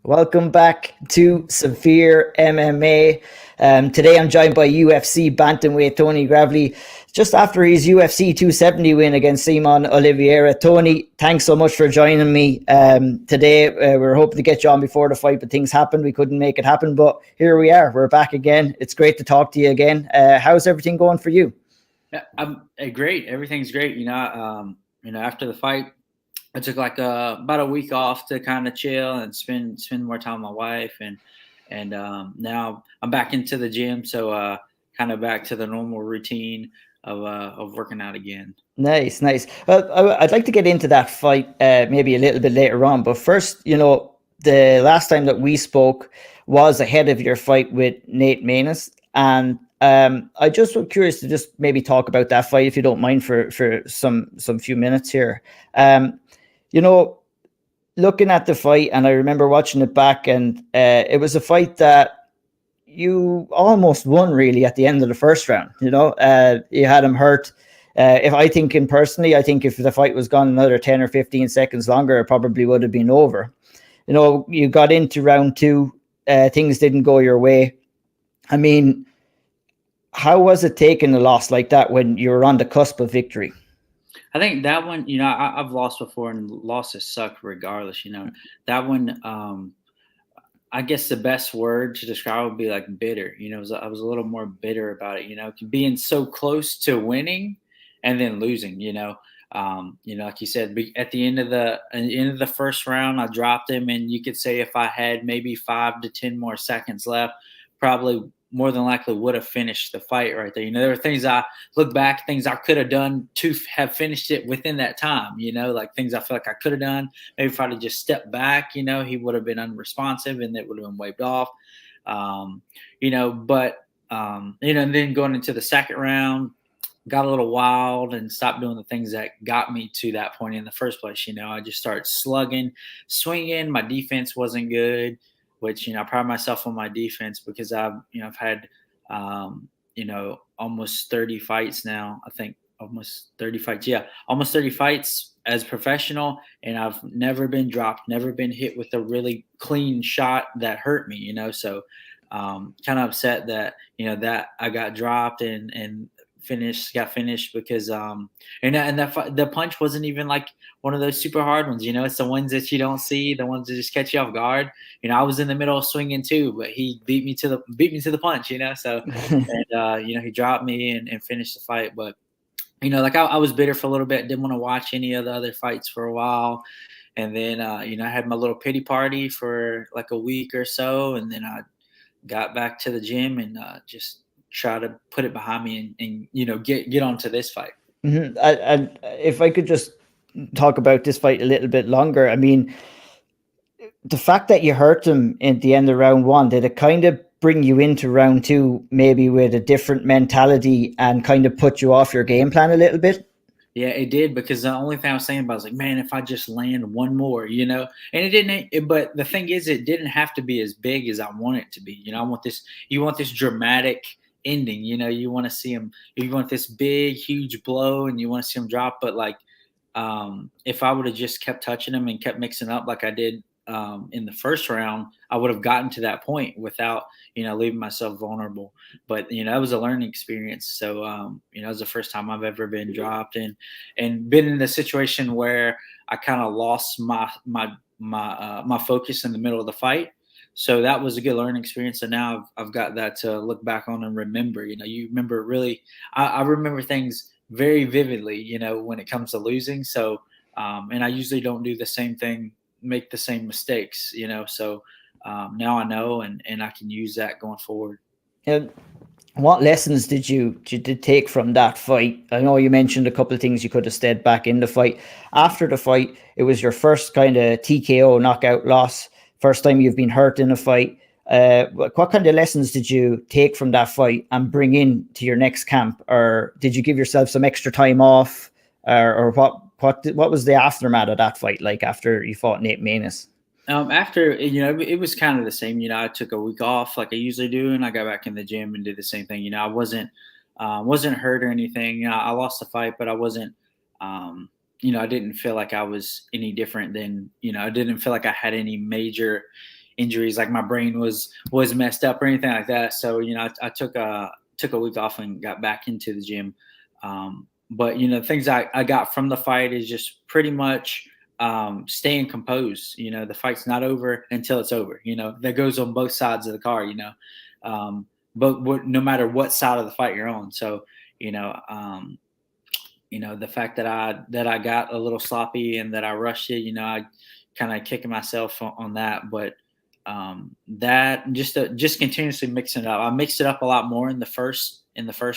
Welcome back to Severe MMA. Today I'm joined by UFC bantamweight Tony Gravely, just after his UFC 270 win against Simon Oliveira. Tony, thanks so much for joining me today. We were hoping to get you on before the fight, but things happened. We couldn't make it happen, but here we are. We're back again. It's great to talk to you again. How's everything going for you? Yeah, I'm great. Everything's great. After the fight, I took like about a week off to kind of chill and spend more time with my wife, and now I'm back into the gym, so kind of back to the normal routine of working out again. Nice, nice. Well, I'd like to get into that fight maybe a little bit later on, but first, the last time that we spoke was ahead of your fight with Nate Maness, and I just was curious to just maybe talk about that fight, if you don't mind, for some few minutes here. You know, Looking at the fight, and I remember watching it back, and it was a fight that you almost won really at the end of the first round. You had him hurt. I think if the fight was gone another 10 or 15 seconds longer, it probably would have been over. You got into round two, things didn't go your way. I mean, how was it taking a loss like that when you were on the cusp of victory? I think that one, I've lost before, and losses suck regardless. That one. I guess the best word to describe would be like bitter. I was a little more bitter about it. Being so close to winning and then losing. Like you said, at the end of the first round, I dropped him, and you could say if I had maybe 5 to 10 more seconds left, probably more than likely would have finished the fight right there. There were things I look back, things I could have done to have finished it within that time. Like things I feel like I could have done. Maybe if I'd have just stepped back, he would have been unresponsive and it would have been waved off. And then going into the second round, got a little wild and stopped doing the things that got me to that point in the first place. I just started slugging, swinging. My defense wasn't good, which, I pride myself on my defense because I've had, almost 30 fights now. I think almost 30 fights. Yeah, almost 30 fights as professional, and I've never been dropped, never been hit with a really clean shot that hurt me. So kind of upset that that I got dropped and got finished because the punch wasn't even like one of those super hard ones. It's the ones that you don't see, the ones that just catch you off guard. I was in the middle of swinging too, but he beat me to the punch. So and he dropped me and finished the fight. But like I was bitter for a little bit, didn't want to watch any of the other fights for a while. And then I had my little pity party for like a week or so, and then I got back to the gym and just try to put it behind me and get onto this fight. Mm-hmm. And if I could just talk about this fight a little bit longer, I mean, the fact that you hurt him at the end of round one, did it kind of bring you into round two maybe with a different mentality and kind of put you off your game plan a little bit? Yeah, it did, because the only thing I was thinking about was like, man, if I just land one more, and it didn't. But the thing is, it didn't have to be as big as I want it to be. I want this. You want this dramatic ending. You want to see him. You want this big, huge blow, and you want to see him drop. But like, if I would have just kept touching him and kept mixing up like I did in the first round, I would have gotten to that point without leaving myself vulnerable. But that was a learning experience. So it was the first time I've ever been dropped and been in the situation where I kind of lost my focus in the middle of the fight. So that was a good learning experience, and now I've got that to look back on and remember. You remember really. I remember things very vividly. When it comes to losing. So and I usually don't do the same thing, make the same mistakes. So now I know, and I can use that going forward. And what lessons did you take from that fight? I know you mentioned a couple of things you could have stayed back in the fight. After the fight, it was your first kind of TKO knockout loss. First time you've been hurt in a fight. What kind of lessons did you take from that fight and bring in to your next camp, or did you give yourself some extra time off, or what was the aftermath of that fight like after you fought Nate Maness? After it was kind of the same. I took a week off like I usually do, and I got back in the gym and did the same thing. I wasn't hurt or anything. I lost the fight, but I wasn't. I didn't feel like I was any different than. I didn't feel like I had any major injuries, like my brain was messed up or anything like that. So I took a week off and got back into the gym. But the things I got from the fight is just pretty much staying composed. The fight's not over until it's over. That goes on both sides of the car. But no matter what side of the fight you're on. So the fact that I got a little sloppy and that I rushed it, I kind of kicking myself on that. But that just continuously mixing it up. I mixed it up a lot more in the first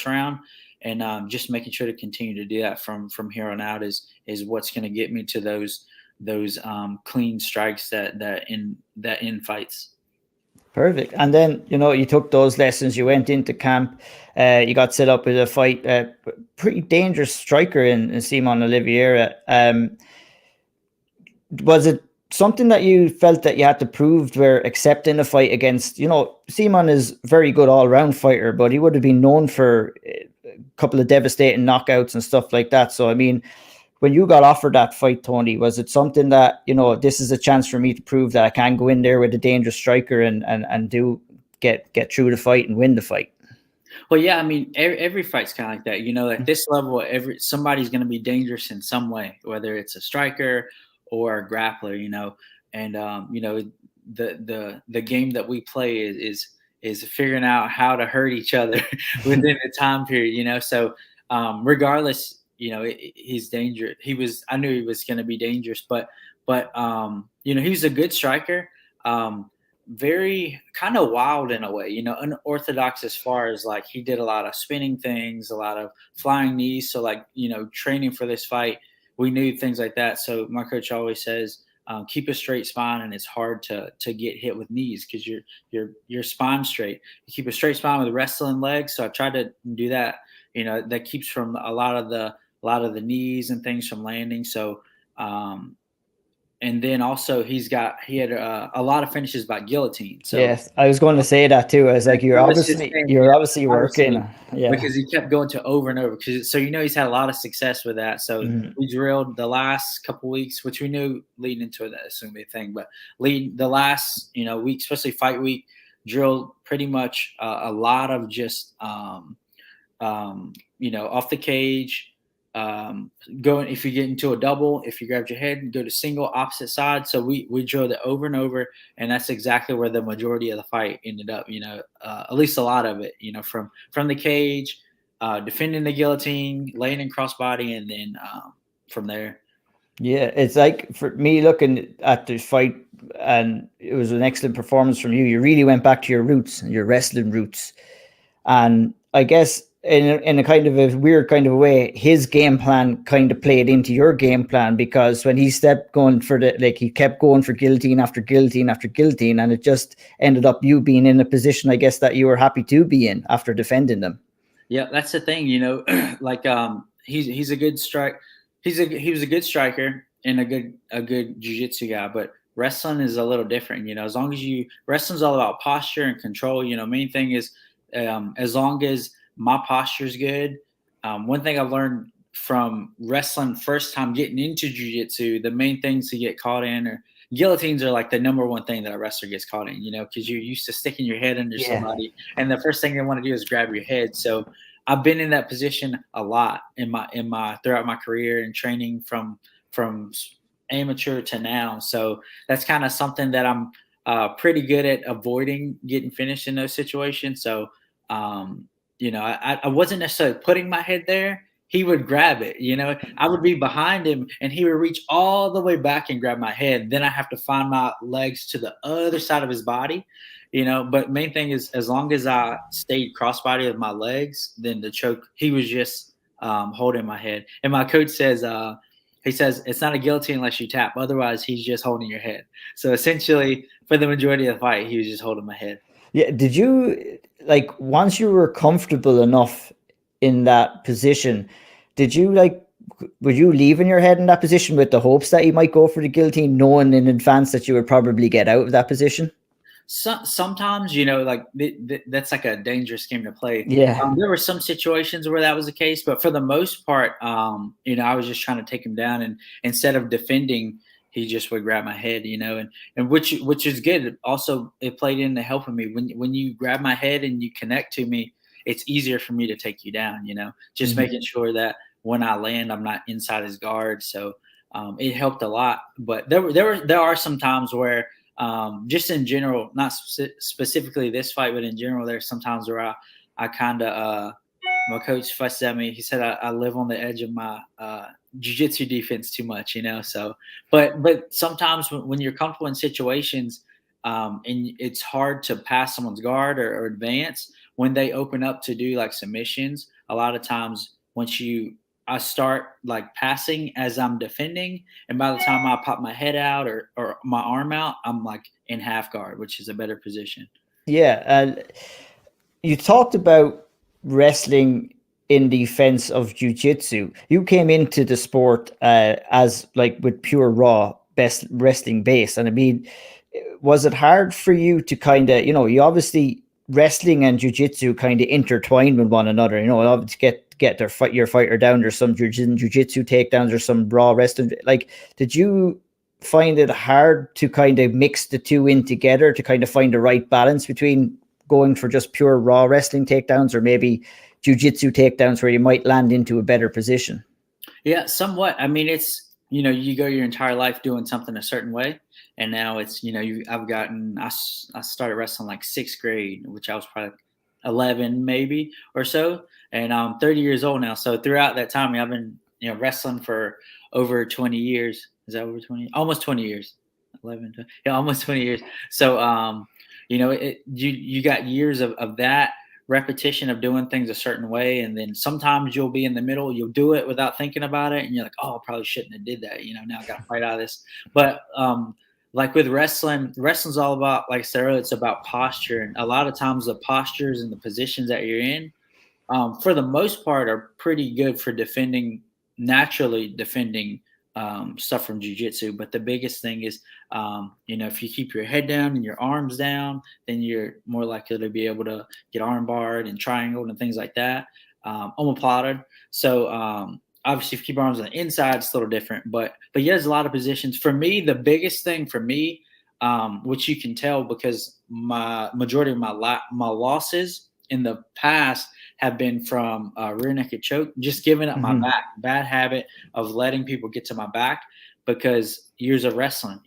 round, and just making sure to continue to do that from here on out is what's going to get me to those clean strikes that in fights. Perfect. And then, you took those lessons, you went into camp, you got set up with a fight, pretty dangerous striker in Simon Oliveira. Was it something that you felt that you had to prove where accepting a fight against, Simon is very good all-round fighter, but he would have been known for a couple of devastating knockouts and stuff like that. So, I mean, when you got offered that fight, Tony, was it something that, this is a chance for me to prove that I can go in there with a dangerous striker and do get through the fight and win the fight? Well, yeah, I mean, every fight's kind of like that. At this level, somebody's going to be dangerous in some way, whether it's a striker or a grappler, and the game that we play is figuring out how to hurt each other within a time period, so regardless, he's dangerous. I knew he was going to be dangerous, but he was a good striker, very kind of wild in a way, unorthodox as far as like he did a lot of spinning things, a lot of flying knees. So like, training for this fight, we knew things like that. So my coach always says, keep a straight spine, and it's hard to get hit with knees because your spine's straight. You keep a straight spine with wrestling legs. So I tried to do that. That keeps from a lot of the knees and things from landing. So, and then also he had a lot of finishes by guillotine. So yes, I was going to say that too. I was like, you're obviously working, because he kept going to over and over. So he's had a lot of success with that. So we drilled the last couple weeks, which we knew leading into it that was going to be a thing. But the last week, especially fight week, drilled pretty much a lot of just off the cage. Going, if you get into a double, if you grabbed your head and go to single opposite side. So we drilled it over and over, and that's exactly where the majority of the fight ended up, at least a lot of it, from the cage, defending the guillotine, laying in crossbody, and then from there. Yeah, it's like, for me looking at the fight, and it was an excellent performance from you. You really went back to your roots, your wrestling roots. And I guess in a kind of a weird kind of a way, his game plan kind of played into your game plan, because when he stepped going for he kept going for guillotine after guillotine after guillotine, and it just ended up you being in a position, I guess, that you were happy to be in after defending them. Yeah, that's the thing, like he's a good strike. He was a good striker and a good jiu-jitsu guy, but wrestling is a little different. As long as wrestling's all about posture and control. Main thing is as long as my posture is good. One thing I learned from wrestling first time getting into jiu-jitsu, the main things to get caught in, or guillotines are like the number one thing that a wrestler gets caught in, because you're used to sticking your head under somebody, and the first thing they want to do is grab your head. So I've been in that position a lot throughout my career and training from amateur to now. So that's kind of something that I'm pretty good at avoiding getting finished in those situations. So I wasn't necessarily putting my head there. He would grab it, I would be behind him and he would reach all the way back and grab my head. Then I have to find my legs to the other side of his body, but main thing is, as long as I stayed crossbody with my legs, then the choke, he was just holding my head. And my coach says, he says, it's not a guillotine unless you tap. Otherwise, he's just holding your head. So essentially, for the majority of the fight, he was just holding my head. Yeah. Did you, once you were comfortable enough in that position, were you leaving your head in that position with the hopes that you might go for the guillotine, knowing in advance that you would probably get out of that position? Sometimes, that's like a dangerous game to play. Yeah. There were some situations where that was the case, but for the most part, I was just trying to take him down, and instead of defending, he just would grab my head, and which is good. Also, it played into helping me when you grab my head and you connect to me, it's easier for me to take you down. Just Mhm. making sure that when I land, I'm not inside his guard. So it helped a lot. But there are some times where just in general, not specifically this fight, but in general, there's sometimes where I kind of my coach fussed at me. He said I live on the edge of my jiu-jitsu defense too much, So, but sometimes when you're comfortable in situations, and it's hard to pass someone's guard or advance when they open up to do like submissions. A lot of times, I start like passing as I'm defending, and by the time I pop my head out or my arm out, I'm like in half guard, which is a better position. Yeah, you talked about wrestling in defense of jiu-jitsu. You came into the sport as like with pure raw best wrestling base, and I mean, was it hard for you to kind of, you obviously wrestling and jiu-jitsu kind of intertwined with one another, to get your fighter down, there's some jiu-jitsu takedowns, there's some raw wrestling. Like, did you find it hard to kind of mix the two in together to kind of find the right balance between going for just pure raw wrestling takedowns or maybe jiu-jitsu takedowns where you might land into a better position? Yeah, somewhat. I mean, it's you go your entire life doing something a certain way, and now it's I started wrestling like sixth grade, which I was probably 11 maybe or so, and I'm 30 years old now. So throughout that time, I've been wrestling for over 20 years. Is that over 20? Almost 20 years. 11, yeah, almost 20 years. So you got years of that repetition of doing things a certain way, and then sometimes you'll be in the middle, you'll do it without thinking about it, and you're like, oh, I probably shouldn't have did that, now I gotta fight out of this. But like with wrestling's all about, like I said earlier, it's about posture, and a lot of times the postures and the positions that you're in, for the most part, are pretty good for naturally defending stuff from jiu-jitsu. But the biggest thing is, if you keep your head down and your arms down, then you're more likely to be able to get arm barred and triangled and things like that, omoplated. So obviously, if you keep your arms on the inside, it's a little different. But yeah, there's a lot of positions. For me, the biggest thing for me, which you can tell because my majority of my losses in the past have been from rear naked choke, just giving up my Mm-hmm. back. Bad habit of letting people get to my back because years of wrestling,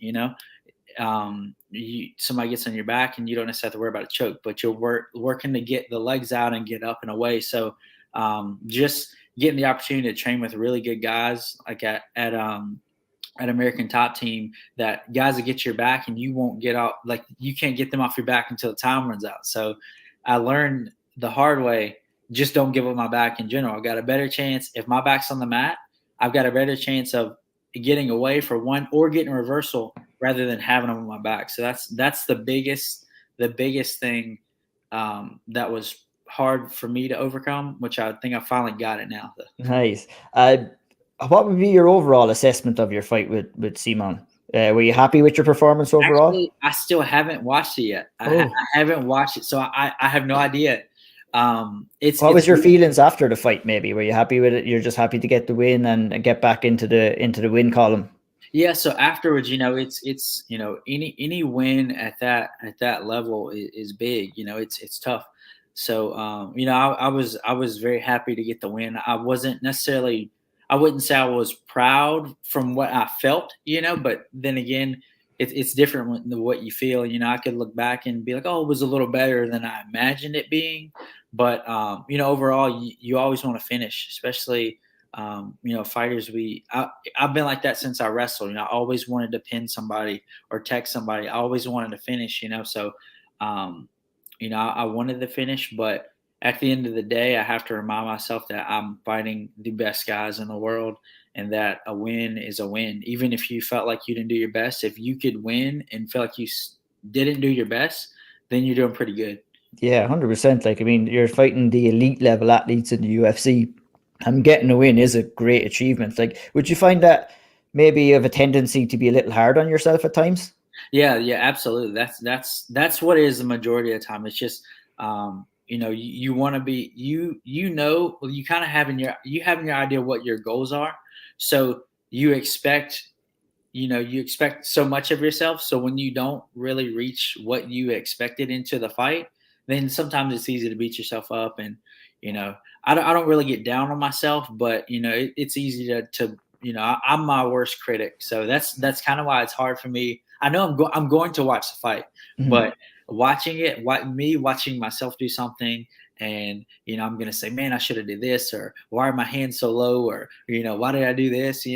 somebody gets on your back and you don't necessarily have to worry about a choke, but you're working to get the legs out and get up and away. So just getting the opportunity to train with really good guys like at American Top Team, that guys that get your back and you won't get out, like you can't get them off your back until the time runs out. So I learned the hard way, just don't give up my back in general. I've got a better chance if my back's on the mat. I've got a better chance of getting away for one or getting a reversal rather than having them on my back. So that's the biggest thing that was hard for me to overcome, which I think I finally got it now. Nice. What would be your overall assessment of your fight with Simon? Were you happy with your performance overall? Actually, I still haven't watched it yet. I Oh, haven't watched it, so I have no idea. what It's was your feelings after the fight? Maybe were you happy with it? You're just happy to get the win and get back into the win column. Yeah, so afterwards, it's any win at that level is big. It's tough. So I was very happy to get the win. I wouldn't say I was proud from what I felt, but then again, it's different than what you feel. I could look back and be like, oh, it was a little better than I imagined it being. But overall, you always want to finish, especially fighters. I've been like that since I wrestled. I always wanted to pin somebody or tech somebody. I always wanted to finish. So I wanted to finish, but at the end of the day, I have to remind myself that I'm fighting the best guys in the world, and that a win is a win. Even if you felt like you didn't do your best, if you could win and feel like you didn't do your best, then you're doing pretty good. Yeah, 100%. Like, I mean, you're fighting the elite level athletes in the UFC, and getting a win is a great achievement. Like, would you find that maybe you have a tendency to be a little hard on yourself at times? Yeah, absolutely. That's what it is the majority of the time. It's just you want to be you kind of have in your idea what your goals are. So you expect you expect so much of yourself. So when you don't really reach what you expected into the fight, then sometimes it's easy to beat yourself up. And, I don't really get down on myself, but, it's easy I'm my worst critic. So that's kind of why it's hard for me. I know I'm going to watch the fight, Mhm. but watching myself do something, and I'm gonna say, man, I should have did this, or why are my hands so low, or why did I do this,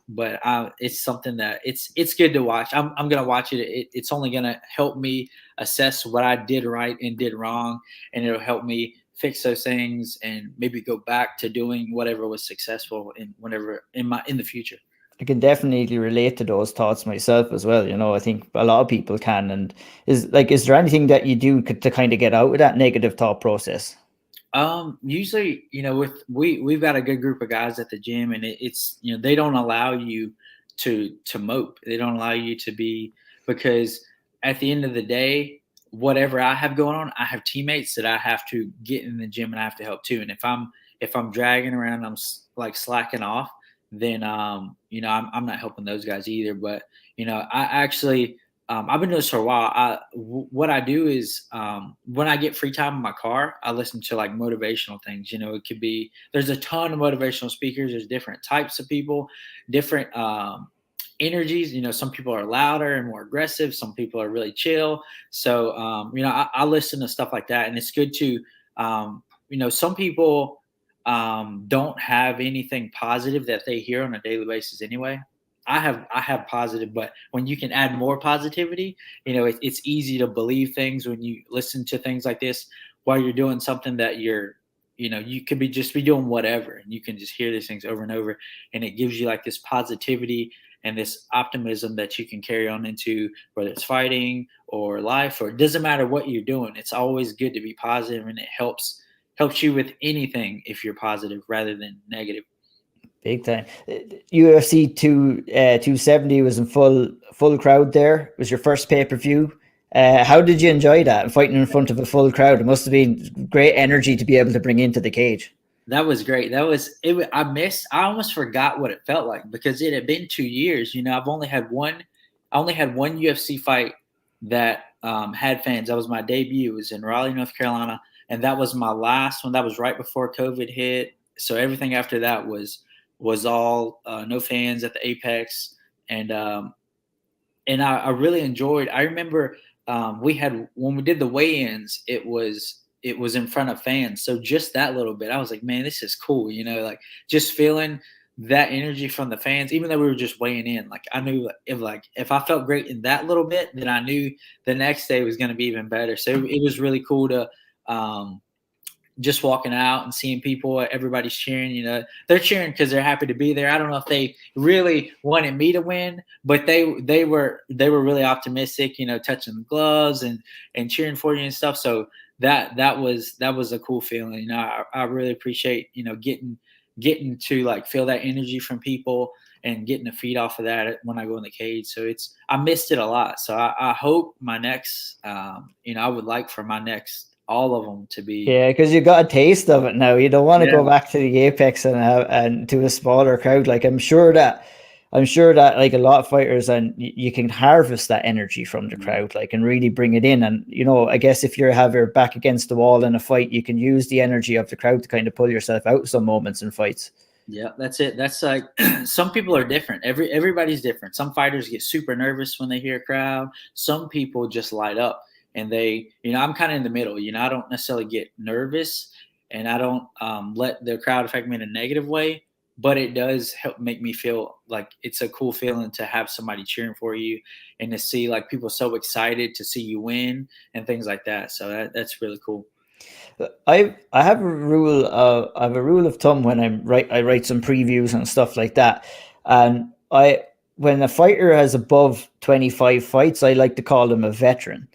but it's something that it's good to watch. I'm gonna watch it's only gonna help me assess what I did right and did wrong, and it'll help me fix those things and maybe go back to doing whatever was successful in whenever in the future. I can definitely relate to those thoughts myself as well. I think a lot of people can. And is there anything that you do to kind of get out of that negative thought process? Usually, we've got a good group of guys at the gym, and it's they don't allow you to mope. They don't allow you to be, because at the end of the day, whatever I have going on, I have teammates that I have to get in the gym and I have to help too. And if I'm dragging around, I'm like slacking off, then I'm not helping those guys either. But I actually I've been doing this for a while. What I do is when I get free time in my car, I listen to like motivational things. It could be, there's a ton of motivational speakers. There's different types of people, different energies. Some people are louder and more aggressive. Some people are really chill. So I listen to stuff like that, and it's good to some people don't have anything positive that they hear on a daily basis anyway. I have positive, but when you can add more positivity, it's easy to believe things when you listen to things like this while you're doing something that you could be doing whatever, and you can just hear these things over and over, and it gives you like this positivity and this optimism that you can carry on into whether it's fighting or life, or it doesn't matter what you're doing. It's always good to be positive, and it helps you with anything if you're positive rather than negative. Big time. UFC 270 was in full crowd there. It was your first pay-per-view. How did you enjoy that, fighting in front of a full crowd? It must have been great energy to be able to bring into the cage. That was great. That was it. I almost forgot what it felt like because it had been 2 years. I only had one UFC fight that had fans. That was my debut. It was in Raleigh, North Carolina, and that was my last one. That was right before COVID hit. So everything after that was all no fans at the Apex, and I really enjoyed. I remember we had, when we did the weigh-ins, it was in front of fans. So just that little bit, I was like, man, this is cool. Like just feeling that energy from the fans, even though we were just weighing in. Like I knew if I felt great in that little bit, then I knew the next day was going to be even better. So it was really cool to just walking out and seeing people, everybody's cheering. They're cheering because they're happy to be there. I don't know if they really wanted me to win, but they were really optimistic, touching the gloves and cheering for you and stuff. So that was a cool feeling. I really appreciate getting to like feel that energy from people and getting to feed off of that when I go in the cage. So I missed it a lot. So I hope my next I would like for my next all of them to be. Yeah, because you got a taste of it now. You don't want to Yeah. go back to the Apex and to a smaller crowd. Like I'm sure that like a lot of fighters, and you can harvest that energy from the crowd, like, and really bring it in. And I guess if you have your back against the wall in a fight, you can use the energy of the crowd to kind of pull yourself out some moments in fights. Yeah, that's it. That's like some people are different. Everybody's different. Some fighters get super nervous when they hear a crowd. Some people just light up, and I'm kind of in the middle. I don't necessarily get nervous, and I don't let the crowd affect me in a negative way, but it does help make me feel like it's a cool feeling to have somebody cheering for you and to see like people so excited to see you win and things like that. So that's really cool. I have a rule of thumb when I write some previews and stuff like that, and when a fighter has above 25 fights, I like to call them a veteran.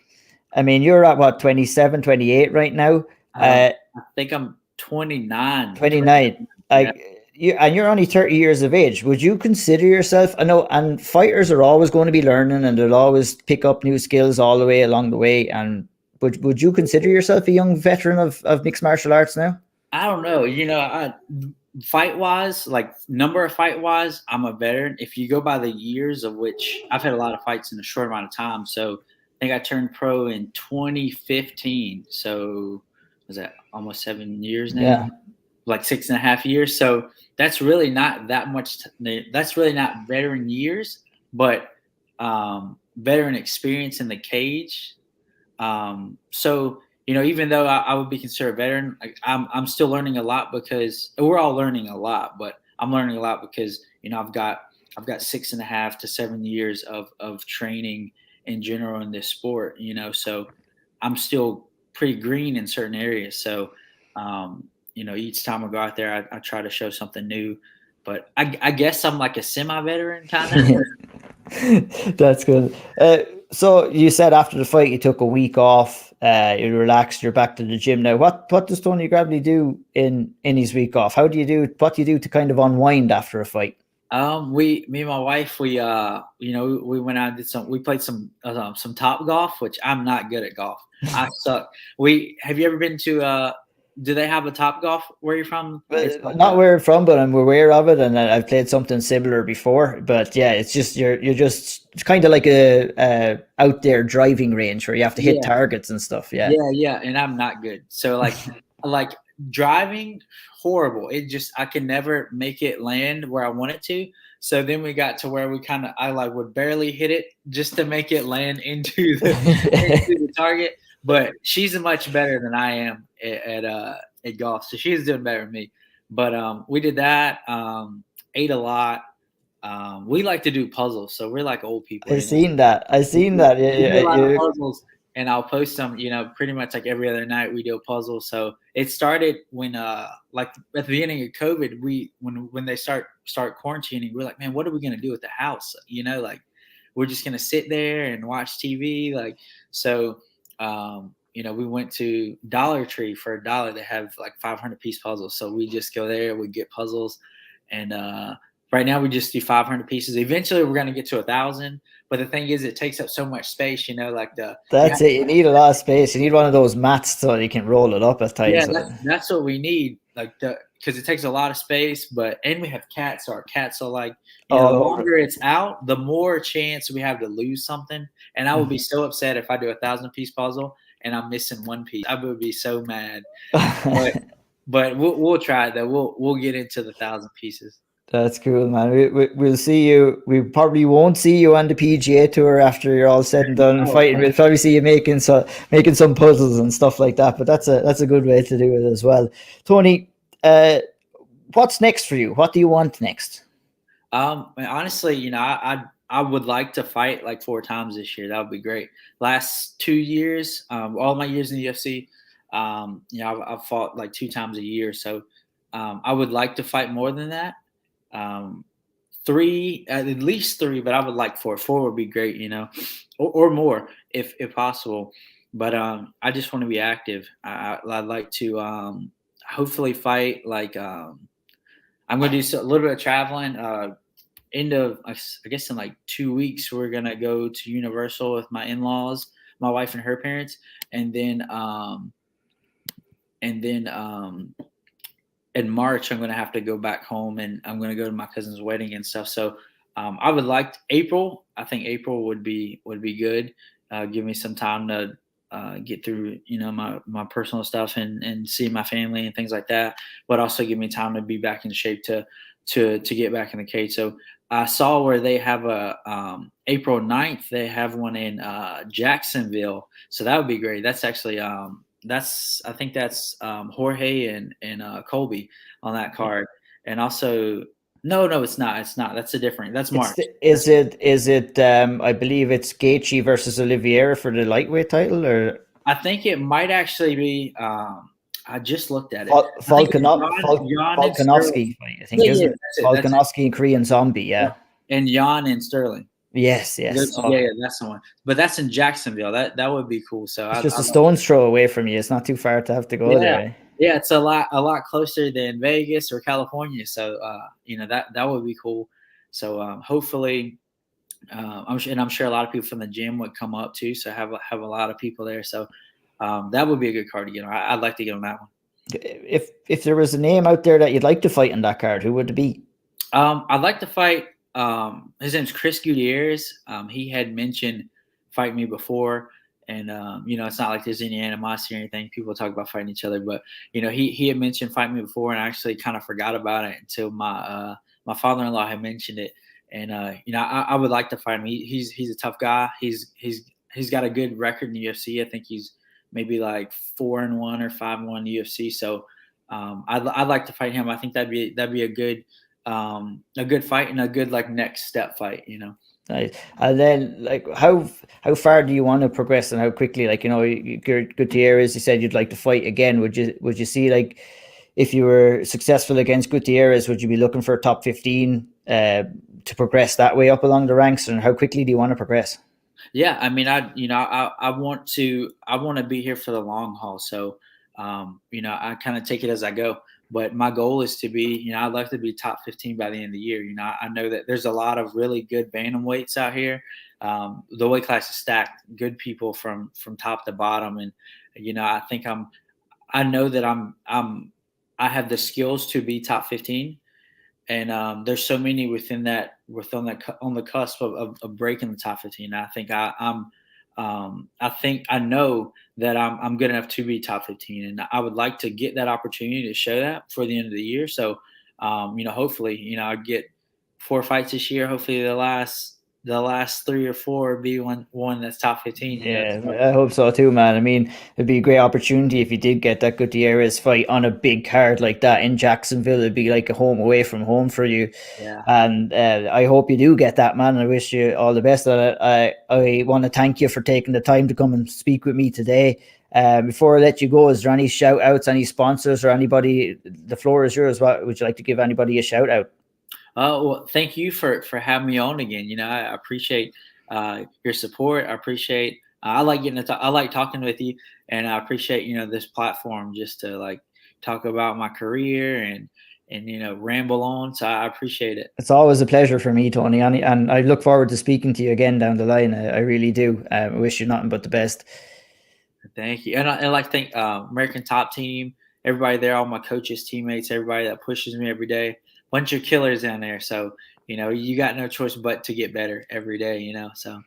I mean, you're at what, 27, 28 right now? I think I'm 29. 29. And you're only 30 years of age. Would you consider yourself? I know, and fighters are always going to be learning, and they'll always pick up new skills all the way along the way. And would you consider yourself a young veteran of mixed martial arts now? I don't know. fight wise, like number of fight wise, I'm a veteran. If you go by the years of which I've had a lot of fights in a short amount of time. So I think I turned pro in 2015. So was that almost 7 years now? Yeah. Like 6.5 years. So that's really not that much. That's really not veteran years, but veteran experience in the cage. So even though I would be considered a veteran, I'm still learning a lot because we're all learning a lot. But I'm learning a lot because I've got 6.5 to 7 years of training in general in this sport. So I'm still pretty green in certain areas. So each time I go out there, I try to show something new. But I guess I'm like a semi-veteran kind of. That's good. So you said after the fight you took a week off, you relaxed, you're back to the gym now. What does Tony Gravely do in his week off? What do you do to kind of unwind after a fight? Me and my wife, we went out and we played some top golf, which I'm not good at golf. I suck. Have you ever been to do they have a top golf where you're from? It's like Not where I'm from, but I'm aware of it, and I've played something similar before. But yeah, it's just it's kind of like a out there driving range where you have to hit yeah, targets and stuff. Yeah. yeah, and I'm not good. So like driving, horrible. I can never make it land where I want it to. So then we got to where I would barely hit it just to make it land into the target. But she's much better than I am at golf, so she's doing better than me. But we did that. Ate a lot. We like to do puzzles, so we're like old people. I've seen that. We do a lot of Yeah. puzzles, and I'll post them. Pretty much like every other night we do a puzzle. So it started when, like at the beginning of COVID, when they start quarantining, we're like, man, what are we gonna do at the house? Like we're just gonna sit there and watch TV. Like so, we went to Dollar Tree for $1. They have like 500-piece puzzles, so we just go there, we get puzzles, and right now we just do 500 pieces. Eventually we're going to get to 1,000. But the thing is, it takes up so much space, That's it. You need a lot of space. You need one of those mats so you can roll it up at times. Yeah, that's what we need. Because it takes a lot of space, and we have cats. So our cats are like, the longer it's out, the more chance we have to lose something. And I would be so upset if I do a 1,000-piece puzzle and I'm missing one piece. I would be so mad. But we'll try it though. We'll get into the 1,000 pieces. That's cool, man. We'll see you. We probably won't see you on the PGA Tour after you're all said and done and fighting. We'll probably see you making some puzzles and stuff like that. But that's a good way to do it as well. Tony, what's next for you? What do you want next? Honestly, I would like to fight like 4 times this year. That would be great. Last 2 years, all my years in the UFC, I've fought like 2 times a year. So I would like to fight more than that. 3, at least 3, but I would like 4. 4 would be great, or more if possible. But I just want to be active. I'd like to hopefully fight. Like I'm going to do a little bit of traveling. End of I guess in like 2 weeks, we're gonna go to Universal with my in-laws, my wife and her parents, and then in March, I'm going to have to go back home and I'm going to go to my cousin's wedding and stuff. So I would like April. I think April would be good. Give me some time to get through, my personal stuff and see my family and things like that. But also give me time to be back in shape to get back in the cage. So I saw where they have a April 9th. They have one in Jacksonville. So that would be great. That's actually I think that's Jorge and Colby on that card. And also, no, it's not. That's that's March. Is it? I believe it's Gaethje versus Oliveira for the lightweight title, or I think it might actually be. I just looked at it. Volkanovski, I think, isn't it? Volkanovski and Korean Zombie, yeah. And Jan and Sterling. Yes. Yeah, that's the one. But that's in Jacksonville. That would be cool. So it's just a stone's throw away from you. It's not too far to have to go there. Eh? Yeah, it's a lot closer than Vegas or California. So that would be cool. So hopefully, I'm sure a lot of people from the gym would come up too. So have a lot of people there. So that would be a good card to get on. I'd like to get on that one. If there was a name out there that you'd like to fight in that card, who would it be? I'd like to fight. His name's Chris Gutierrez. He had mentioned fight me before, and it's not like there's any animosity or anything. People talk about fighting each other, but he had mentioned fight me before, and I actually kind of forgot about it until my father-in-law had mentioned it. And I would like to fight him. He's a tough guy. He's got a good record in the UFC. I think he's maybe like 4-1 or 5-1 in the UFC. So I'd like to fight him. I think that'd be a good fight and a good like next step fight. Nice. And then, like, how far do you want to progress, and how quickly? Like, Gutierrez, you said you'd like to fight again. Would you see, like, if you were successful against Gutierrez, would you be looking for a top 15 to progress that way up along the ranks? And how quickly do you want to progress? Yeah, I mean, I want to be here for the long haul. So, I kind of take it as I go. But my goal is to be, I'd like to be top 15 by the end of the year. I know that there's a lot of really good bantamweights out here. The weight class is stacked, good people from top to bottom, and I think I know that I have the skills to be top 15. And there's so many on the cusp of breaking the top 15. I think I know that I'm good enough to be top 15, and I would like to get that opportunity to show that for the end of the year. So, hopefully, I get 4 fights this year. Hopefully, the last 3 or 4 be one that's top 15. Yeah, I hope so too, man. I mean, it'd be a great opportunity if you did get that Gutierrez fight on a big card like that in Jacksonville. It'd be like a home away from home for you. Yeah. And I hope you do get that, man. I wish you all the best. I want to thank you for taking the time to come and speak with me today. Before I let you go, is there any shout outs, any sponsors, or anybody? The floor is yours. What would you like to give anybody a shout out? Well, thank you for having me on again. I appreciate your support. I appreciate. I like I like talking with you, and I appreciate this platform just to like talk about my career and ramble on. So I appreciate it. It's always a pleasure for me, Tony, and I look forward to speaking to you again down the line. I really do. I wish you nothing but the best. Thank you, and I like to thank American Top Team, everybody there, all my coaches, teammates, everybody that pushes me every day. Bunch of killers down there, so you got no choice but to get better every day. So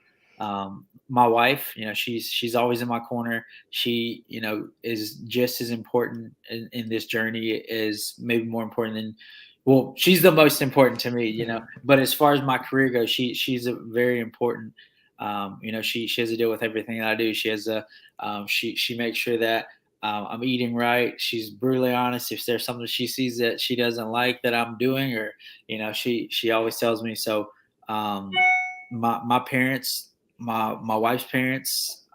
my wife, she's always in my corner. She is just as important in this journey, is maybe more important than, well, she's the most important to me. But as far as my career goes, she's a very important. She has to deal with everything that I do. She has she makes sure that I'm eating right. She's brutally honest. If there's something she sees that she doesn't like that I'm doing, or she always tells me. So my parents, my wife's parents,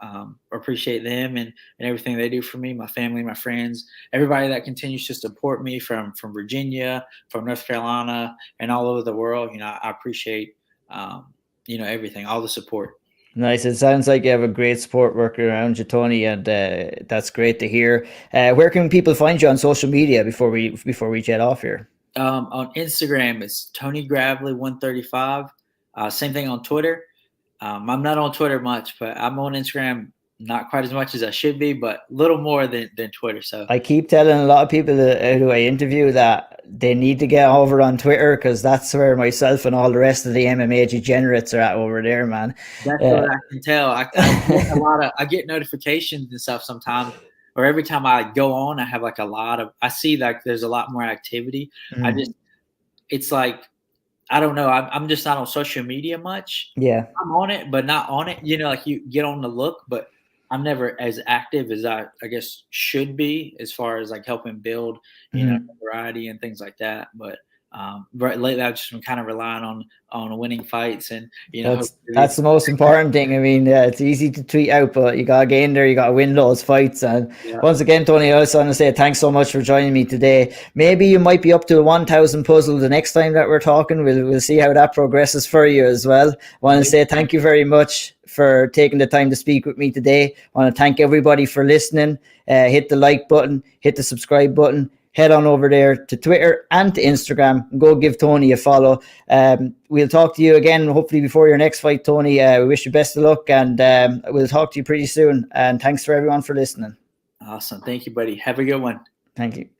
appreciate them and everything they do for me. My family, my friends, everybody that continues to support me from Virginia, from North Carolina, and all over the world. I appreciate everything, all the support. Nice. It sounds like you have a great support worker around you, Tony, and that's great to hear. Where can people find you on social media before we jet off here? On Instagram, it's Tony Gravely 135. Same thing on Twitter. I'm not on Twitter much, but I'm on Instagram not quite as much as I should be, but a little more than Twitter. So I keep telling a lot of people who I interview that they need to get over on Twitter, because that's where myself and all the rest of the MMA degenerates are at over there, man. That's what I can tell. I get I get notifications and stuff sometimes, or every time I go on, I have like I see like there's a lot more activity. It's like, I don't know. I'm just not on social media much. Yeah, I'm on it, but not on it. Like you get on the look, but I'm never as active as I guess should be, as far as like helping build, variety and things like that. But right lately, I've just been kind of relying on winning fights, and that's the most important thing. I mean, it's easy to tweet out, but you gotta get in there, you gotta win those fights. And once again, Tony, I just want to say thanks so much for joining me today. Maybe you might be up to a 1,000 puzzle the next time that we're talking. We'll see how that progresses for you as well. I want to say thank you very much for taking the time to speak with me today. I want to thank everybody for listening. Hit the like button, hit the subscribe button. Head on over there to Twitter and to Instagram and go give Tony a follow. We'll talk to you again, hopefully before your next fight, Tony. We wish you best of luck, and we'll talk to you pretty soon. And thanks for everyone for listening. Awesome. Thank you, buddy. Have a good one. Thank you.